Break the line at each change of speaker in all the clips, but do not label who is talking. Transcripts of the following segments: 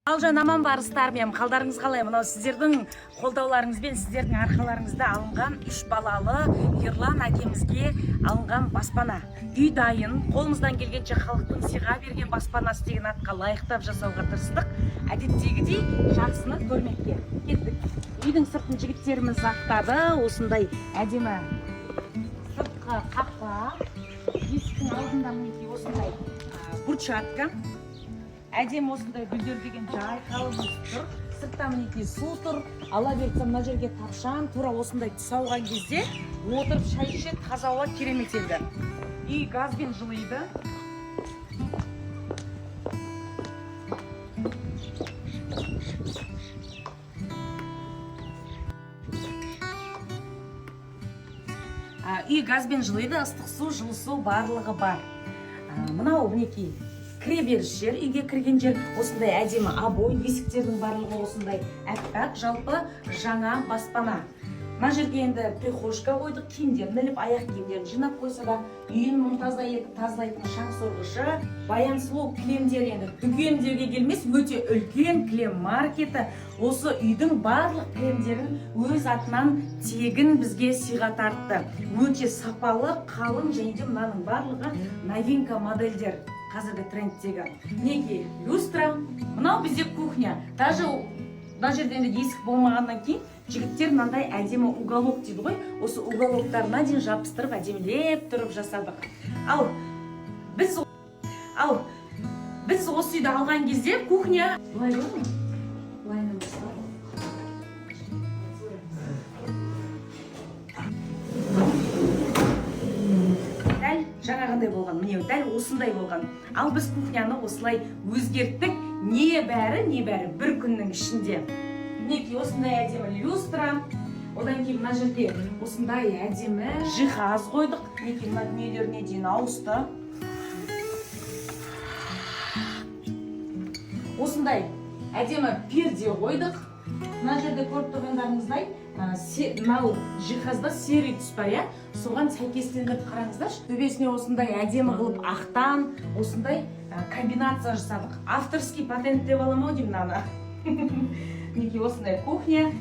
Алжан аман барыстарым, қалдарыңыз қалай? Мынау сіздердің қолдауларыңызбен, сіздердің арқаларыңызда алынған 3 балалы Ерлан әкемізге алынған баспана. Үй дайын, қолымыздан келгенше халықтың сыйға берген баспанасы деген атқа лайықтап жасауға тырыстық. Әдеттегідей жақсыны көрмекке кеттік. Үйдің сыртын жігіттеріміз ақтады. Осындай әдемі сыртқы қақпа, есіктің алдында мінекей осындай брусчатка. Әдем осындай гүлдер деген жайқалып тұр. Сыртта мінекей су тұр. Ала берсем мына жерге тапшан, тура осындай түс ауған кезде отырып шай ішеді, таза ауа керемет еді. Үй газбен жылиды. Үй газбен жылиды, ыстық су, жылы су барлығы бар. Мынау мінекей кіреберіс жер, үйге кірген жер осындай әдемі обой, есіктердің барлығы осындай әппақ, жалпы жаңа баспана. Мына жерге енді прихожка қойдық, киімдерін іліп, аяқ киімдерін жинап қойса да, үйін мұнтаздай етіп тазалайтын шаң сорғышы, баян сұлу кілемдер, енді дүкен деуге келмес, өте үлкен кілем маркеті. Осы үйдің барлық кілемдерін өз атынан тегін бізге сыйға тартты. Өте сапалы, қалың, және де мынаның барлығы новинка модельдер. Қазіргі трендтегі. Неге люстра, мынау бізде кухня. Даже мына жерде есік болмағаннан кейін жігіттер мынандай әдемі уголок дейді ғой. Осы уголоктарына дейін жабыстырып, әдемілеп тұрып жасадық. Ал біз осы үйді алған кезде кухня былай болды ма? Жаңағындай болған, міне дәл осындай болған. Ал біз кухняны осылай өзгерттік, не бәрі бір күннің ішінде. Мінекей осындай әдемі люстра, одан кейін мына жерде осындай әдемі жиһаз қойдық. Мінекей мына дүниелеріне дейін ауысты. Осындай әдемі перде қойдық. Мына жерде көріп тұрғандарыңыздай, мынау жиһазда серый түс бар, иә? Соған сәйкестендіріп қараңыздаршы. Төбесіне осындай әдемі қылып ақтан, осындай комбинация жасадық. Авторский патент деп аламын ау деймін мынаны. Мінекей осындай кухня,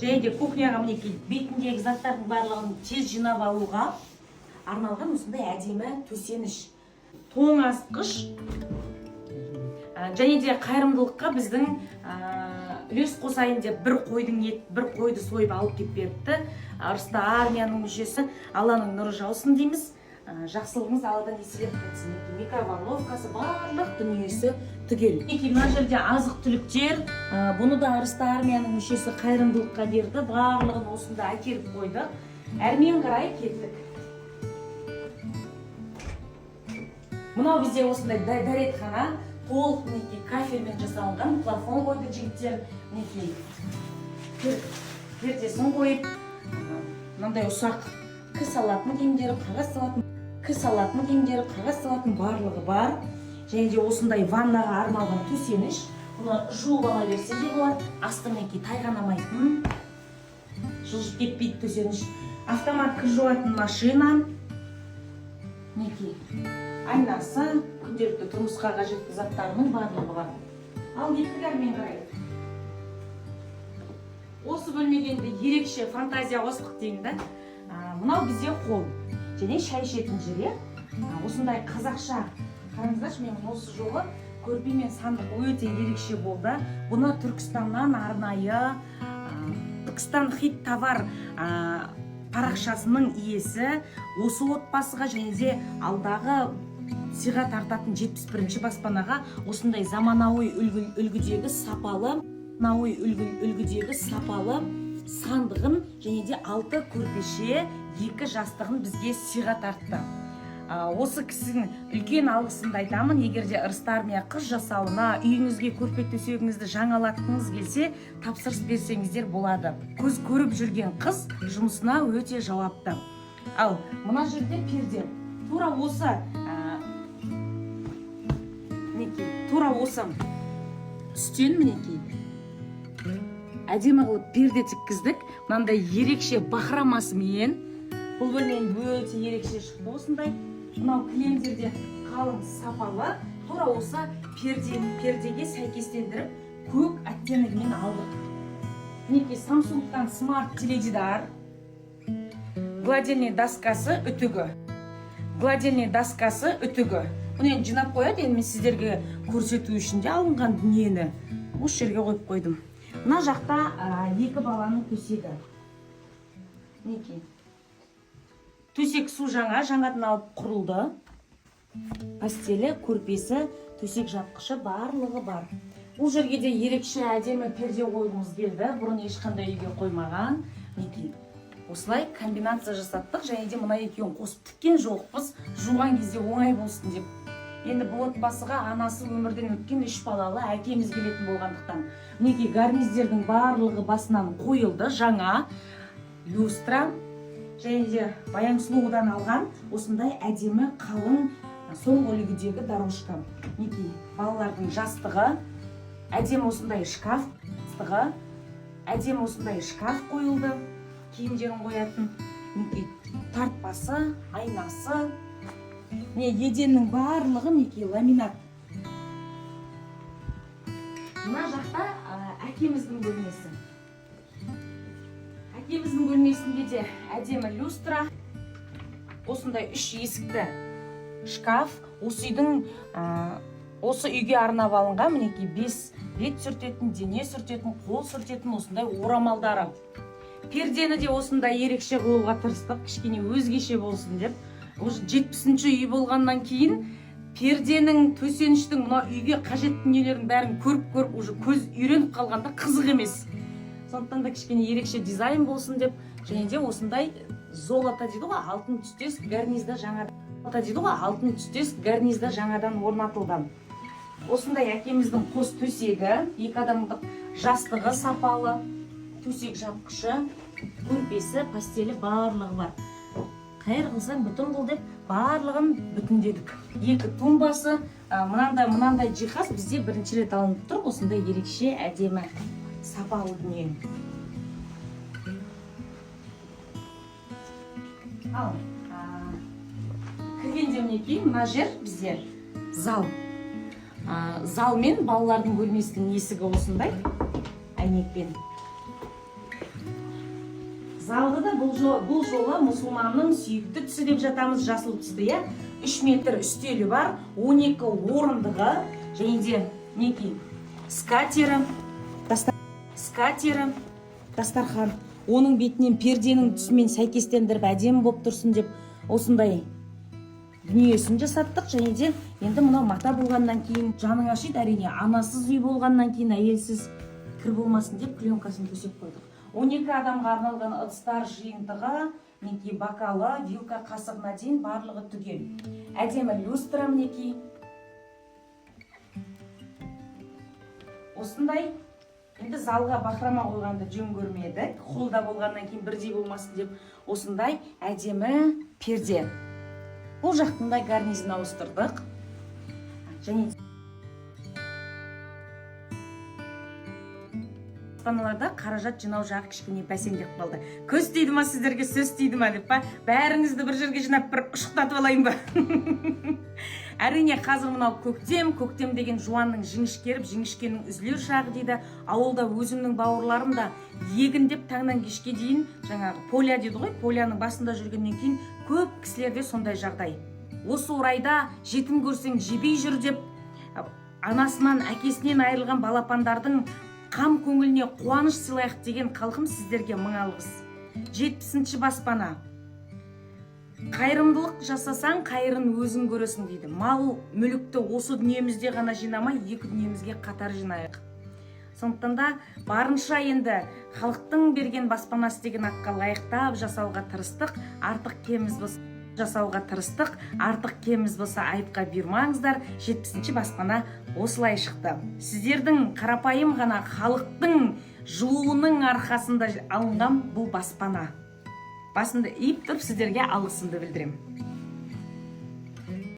және де кухняға мінекей бетіндегі заттардың барлығын тез жинап алуға арналған осындай әдемі төсеніш. Тоңазытқыш. Және де қайырымдылыққа біздің үлес қосайын деп бір қойды сойып алып кеп беріпті. Арыста армияның мүшесі, Алланың нұры жаусын дейміз. Жақсылығымыз Алладан еселеп кетсін. Микроволновкасы, барлық дүниесі түгел. Мына жерде азық түліктер, бұны да Арыста армияның мүшесі қайырымдылыққа берді. Барлығын осында әкеліп қойды. Әрмен қарай кеттік. Мынау бізде осындай дәретхана. Толық мінекей кафельмен жасалынған, плафон қойды жігіттер, мінекей пердесін қойып, мынандай ұсақ кір салатын киімдері, қағаз салатын барлығы бар. Және де осындай ваннаға арналған төсеніш, бұны жуып ала берсе де болады. Асты мінекей тайғанамайтын, жылжып кетпейді төсеніш. Автомат кір жуатын машина, мінекей айнасы, күнделікті тұрмысқа қажетті заттарының барлығы бар. Ал кеттік әрмен қарай. Осы бөлмегенде ерекше фантазия қостық деймін. Мынау бізде қол және шай ішетін жер. Осындай қазақша. Қараңыздаршы, мен осы жолы көрпе мен сандық өте ерекше болды. Бұны Түркістаннан арнайы Түркістан хит товар парақшасының иесі осы отбасыға және де алдағы сыйға тартатын 71-ші баспанаға осындай заманауи үлгідегі сапалы сандығын және де 6 көрпеше, 2 жастығын бізге сыйға тартты. Осы кісінің үлкен алғысымды айтамын. Егерде Арыста армия қыз жасауына, үйіңізге көрпе төсегіңізді жаңалатқыңыз келсе, тапсырыс берсеңіздер болады. Көз көріп жүрген қыз жұмысына өте жауапты. Ал мына жерде перде. Тура осы үстен мінекей әдемі қылып перде тіккіздік. Мынандай ерекше бақырамасымен. Бұл бөлменің өте ерекше шықты осындай. Мынау кілемдерде қалың сапалы, тура осы пердеге сәйкестендіріп көк оттенігімен алдық. Мінекей Samsung'тан смарт теледидар, гладильный доскасы үтігі. Бұны енді жинап қояды, енді мен сіздерге көрсету үшін де алынған дүниені осы жерге қойып қойдым. Мына жақта екі баланың төсегі. Мінекей. Төсек су жаңадан алып құрылды. Постелі, көрпесі, төсек жапқышы барлығы бар. Бұл жерге де ерекше әдемі перде қойғымыз келді. Бұрын ешқандай үйге қоймаған. Мінекей. Осылай комбинация жасаттық, және де мына екеуін қосып тіккен жоқпыз, жуған кезде оңай болсын деп. Енді бұл отбасыға анасы өмірден өткен 3 балалы әкеміз келетін болғандықтан. Мінекей гарниздердің барлығы басынан қойылды, жаңа люстра, және де Баян Сұлудан алған осындай әдемі қалың соңғы үлгідегі дорожка. Мінекей балалардың жастығы, әдемі осындай шкаф қойылды. Киімдерін қоятын, тартпасы, айнасы, еденнің барлығы ламинат. Мына жақта әкеміздің бөлмесі. Әкеміздің бөлмесінде де әдемі люстра, осындай 3 есікті шкаф, осы үйге арнап алынған, мінекей 5 бет сүртетін, дене сүртетін, қол сүртетін осындай орамалдары. Пердені де осындай ерекше қылуға тырыстық, кішкене өзгеше болсын деп. 70-ші үй болғаннан кейін перденің, төсеніштің, мына үйге қажетті дүниелердің бәрін көріп, уже көз үйреніп қалғанда қызық емес. Сондықтан да кішкене ерекше дизайн болсын деп, және де осындай золото дейді ғой, алтын түстес гарнизда жаңадан орнатылған. Осындай әкеміздің қос төсегі, 2 адамдық жастығы сапалы, төсек жапқышы, көрпесі, постелі барлығы бар. Қайыр қылсаң бүтін қыл деп барлығын бүтіндедік. 2 тумбасы, мынандай жиһаз бізде бірінші рет алынып тұр, осындай ерекше әдемі сапалы дүние. Ал кіргенде мінекей, мына жер бізде зал. Зал мен балалардың бөлмесінің есігі осындай әйнекпен. Залды да бұл жолы мұсылманның сүйікті түсі деп жатамыз, жасыл түсті. 3 метр үстелі бар, 12 орындығы, және де мінекей скатері, дастархан. Оның бетінен перденің түсімен сәйкестендіріп әдемі болып тұрсын деп осындай дүниесін жасаттық. Және де енді мынау мата болғаннан кейін жаның ашиды, әрине анасыз үй болғаннан кейін әйелсіз кір болмасын деп пленкасын төсеп қойдық. 12 адамға арналған ыдыстар жиынтығы, мінекей бокалы, вилка, қасығына дейін барлығы түгел. Әдемі люстра мінекей. Осындай, енді залға бақырама қойғанды жөн көрмедік. Холда болғаннан кейін бірдей болмасын деп осындай әдемі перде. Бұл жақтында гарнизін ауыстырдық. Және баспаналарда қаражат жинау жағы кішкене бәсеңдеп қалды. Көз тиді ма сіздерге, сөз тиді ма деп па, бәріңізді бір жерге жинап бір ұшықтатып алайын ба? Әрине қазір мынау көктем деген жуанның жіңішкеріп, жіңішкенің үзілер шағы дейді. Ауылда өзімнің бауырларым да егіндеп таңнан кешке дейін, жаңағы поля дейді ғой, поляның басында жүргеннен кейін көп кісілерде сондай жағдай. Осы орайда жетім көрсең жебей жүр деп, анасынан, әкесінен айырылған балапандардың қам көңіліне қуаныш сыйлайық деген қалқым сіздерге мың алғыс. 70-ші баспана. Қайырымдылық жасасаң, қайырын өзің көресің дейді. Мал, мүлікті осы дүниемізде ғана жинамай, 2 дүниемізге қатар жинайық. Сондықтан да барынша енді халықтың берген баспанасы деген аққа лайықтап жасауға тырыстық, артық кеміміз болса айыпқа бұйырмаңыздар. 70-ші баспана осылай шықты. Сіздердің қарапайым ғана халықтың жылуының арқасында алынған бұл баспана. Басында иіп тұрып сіздерге алғысымды білдірем.